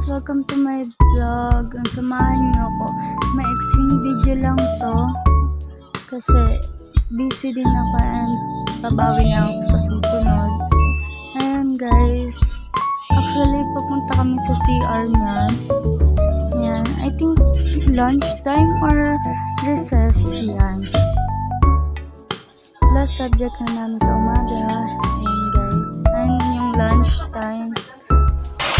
welcome to my vlog. Ang samahan niyo ako. Maiksing video lang to kasi busy din ako and babawi na ako sa susunod. Ayan guys, actually papunta kami sa CR niyan. Ayan, I think lunch time or recess yan. Last subject na namin sa umaga. Ayan guys, and yung lunch time.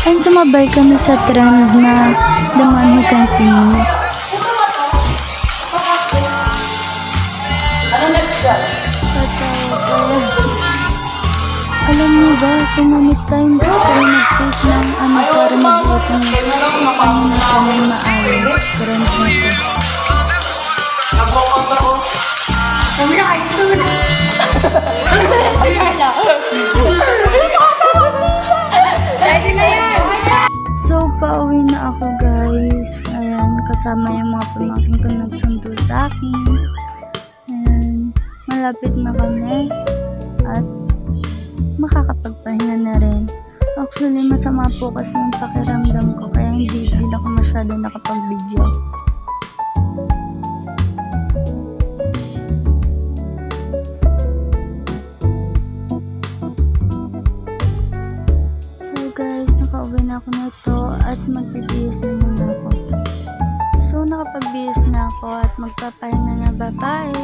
And sumabay kami sa trend na The Man Who Can Paint. Alam mo ba, so many times kayo nag-paint ng para mag-butong na kami maayos. Trend na ito. Kami na kayo ito na. So, pauwi na ako guys. Ayan, kasama yung mga pamangkin ko nagsundo sa akin. Ayan, malapit na kami. At makakapagpahinga na rin. Actually, masama po kasi yung pakiramdam ko. Kaya hindi ako masyado nakapag-video. Guys, nakauwi na ako nito at magbibihis na muna ako. So, nakapagbihis na ako at magpapahinga na. Bye-bye!